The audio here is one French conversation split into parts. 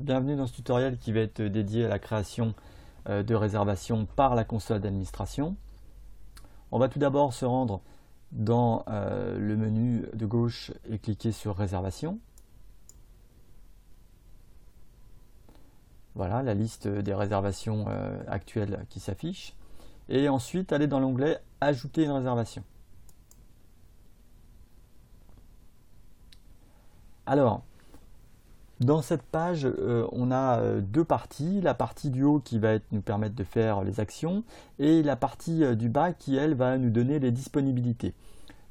bienvenue dans ce tutoriel qui va être dédié à la création de réservations par la console d'administration. On va tout d'abord se rendre dans le menu de gauche et cliquer sur réservation. Voilà la liste des réservations actuelles qui s'affiche. Et ensuite aller dans l'onglet ajouter une réservation. Alors, dans cette page, on a deux parties. La partie du haut qui va nous permettre de faire les actions et la partie du bas qui, elle, va nous donner les disponibilités.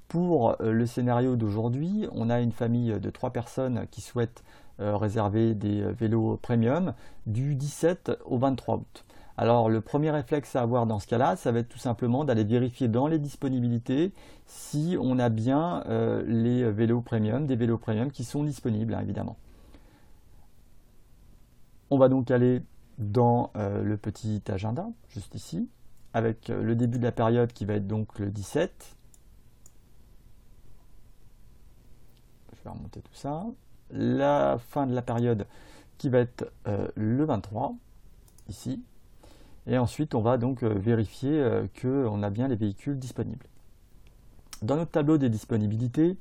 Pour le scénario d'aujourd'hui, on a une famille de 3 personnes qui souhaitent réserver des vélos premium du 17 au 23 août. Alors le premier réflexe à avoir dans ce cas-là, ça va être tout simplement d'aller vérifier dans les disponibilités si on a bien les vélos premium, des vélos premium qui sont disponibles, hein, évidemment. On va donc aller dans le petit agenda, juste ici, avec le début de la période qui va être donc le 17. Je vais remonter tout ça. La fin de la période qui va être le 23, ici. Et ensuite, on va donc vérifier qu'on a bien les véhicules disponibles. Dans notre tableau des disponibilités,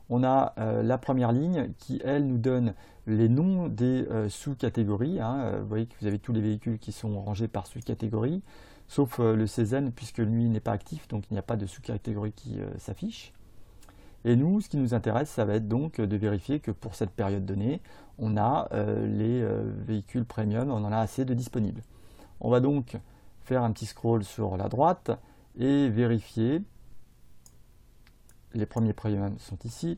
on a la première ligne qui, elle, nous donne les noms des sous-catégories. Hein. Vous voyez que vous avez tous les véhicules qui sont rangés par sous-catégorie, sauf le Cézanne, puisque lui n'est pas actif, donc il n'y a pas de sous-catégorie qui s'affiche. Et nous, ce qui nous intéresse, ça va être donc de vérifier que pour cette période donnée, on a les véhicules premium, on en a assez de disponibles. On va donc faire un petit scroll sur la droite et vérifier, les premiers premiums sont ici,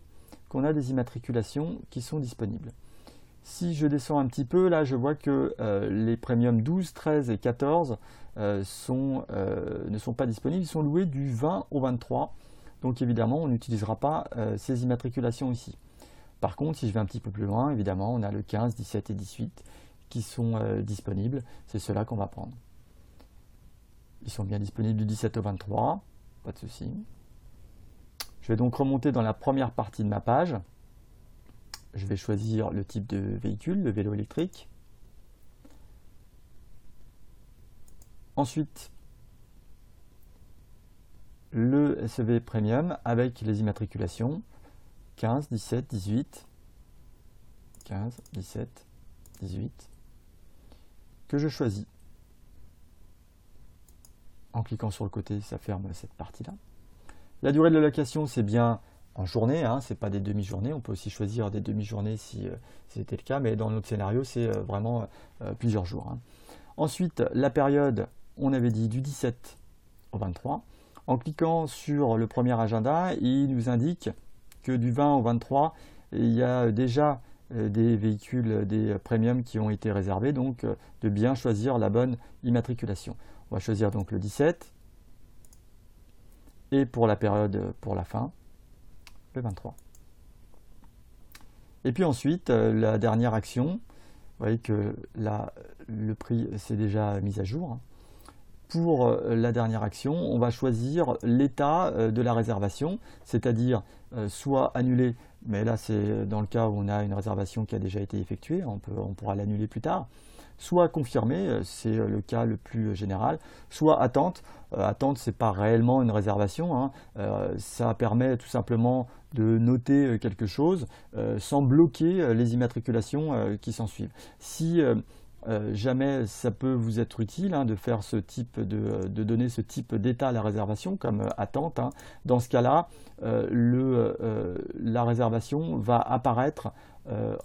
qu'on a des immatriculations qui sont disponibles. Si je descends un petit peu, là je vois que les premiums 12, 13 et 14 ne sont pas disponibles, ils sont loués du 20 au 23. Donc évidemment, on n'utilisera pas ces immatriculations ici. Par contre, si je vais un petit peu plus loin, évidemment, on a le 15, 17 et 18 qui sont disponibles. C'est ceux-là qu'on va prendre. Ils sont bien disponibles du 17 au 23, pas de souci. Je vais donc remonter dans la première partie de ma page. Je vais choisir le type de véhicule, le vélo électrique. Ensuite, le SEV Premium avec les immatriculations 15, 17, 18, 15, 17, 18, que je choisis. En cliquant sur le côté, ça ferme cette partie-là. La durée de la location, c'est bien en journée, hein, c'est pas des demi-journées. On peut aussi choisir des demi-journées si c'était le cas, mais dans notre scénario, c'est vraiment plusieurs jours. Hein. Ensuite, la période, on avait dit du 17 au 23. En cliquant sur le premier agenda, il nous indique que du 20 au 23, il y a déjà des véhicules, des premiums qui ont été réservés, donc de bien choisir la bonne immatriculation. On va choisir donc le 17 et pour la période, pour la fin, le 23. Et puis ensuite, la dernière action, vous voyez que là, le prix s'est déjà mis à jour. Pour la dernière action, on va choisir l'état de la réservation, c'est-à-dire soit annuler, mais là c'est dans le cas où on a une réservation qui a déjà été effectuée, on pourra l'annuler plus tard, soit confirmer, c'est le cas le plus général, soit attente. Attente, c'est pas réellement une réservation, hein. Ça permet tout simplement de noter quelque chose sans bloquer les immatriculations qui s'en suivent. Si jamais ça peut vous être utile hein, de faire ce type de donner ce type d'état à la réservation comme attente. Hein. Dans ce cas-là, la réservation va apparaître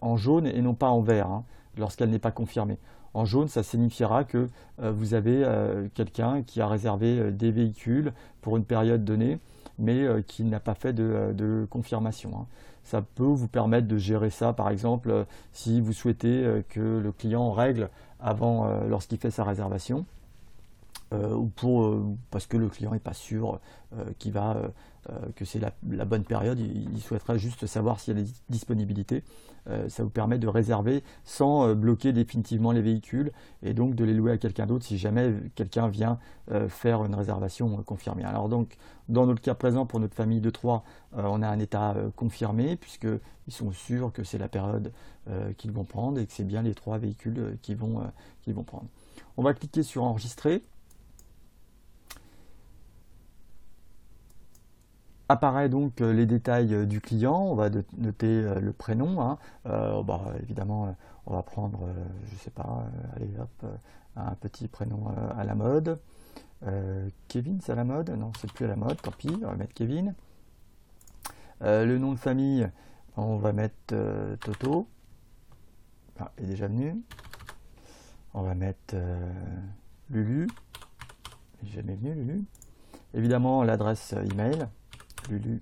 en jaune et non pas en vert hein, lorsqu'elle n'est pas confirmée. En jaune, ça signifiera que vous avez quelqu'un qui a réservé des véhicules pour une période donnée, mais qui n'a pas fait de confirmation. Hein. Ça peut vous permettre de gérer ça, par exemple, si vous souhaitez que le client règle avant lorsqu'il fait sa réservation. parce que le client n'est pas sûr que c'est la bonne période, il souhaiterait juste savoir s'il y a des disponibilités. Ça vous permet de réserver sans bloquer définitivement les véhicules et donc de les louer à quelqu'un d'autre si jamais quelqu'un vient faire une réservation confirmée. Alors donc, dans notre cas présent, pour notre famille de 3, on a un état confirmé puisqu'ils sont sûrs que c'est la période qu'ils vont prendre et que c'est bien les 3 véhicules qu'ils vont prendre. On va cliquer sur enregistrer. Apparaît donc les détails du client, on va noter le prénom, hein. Évidemment on va prendre, je sais pas, allez hop, un petit prénom à la mode. Kevin, c'est à la mode? Non, c'est plus à la mode, tant pis, on va mettre Kevin. Le nom de famille, on va mettre Toto, il est déjà venu. On va mettre Lulu, il n'est jamais venu Lulu. Évidemment l'adresse email, lulu@lulu.com.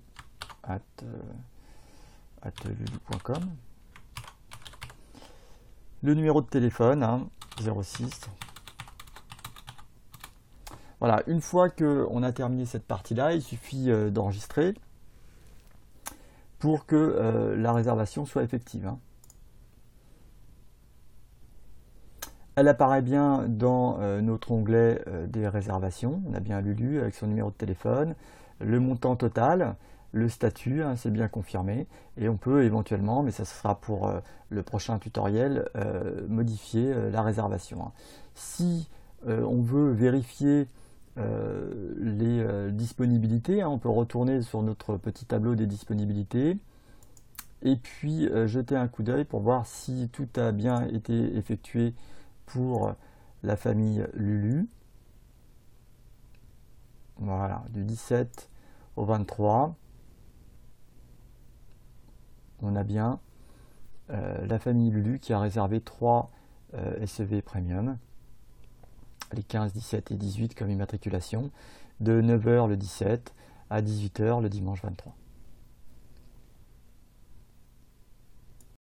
Le numéro de téléphone, hein, 06. Voilà, une fois qu'on a terminé cette partie-là, il suffit d'enregistrer pour que la réservation soit effective, hein. Elle apparaît bien dans notre onglet des réservations. On a bien Lulu avec son numéro de téléphone, le montant total, le statut, hein, c'est bien confirmé. Et on peut éventuellement, mais ça sera pour le prochain tutoriel, modifier la réservation, hein. Si on veut vérifier les disponibilités, hein, on peut retourner sur notre petit tableau des disponibilités et puis jeter un coup d'œil pour voir si tout a bien été effectué pour la famille Lulu. Voilà, du 17 au 23, on a bien la famille Lulu qui a réservé 3 SEV Premium, les 15, 17 et 18 comme immatriculation, de 9h le 17 à 18h le dimanche 23.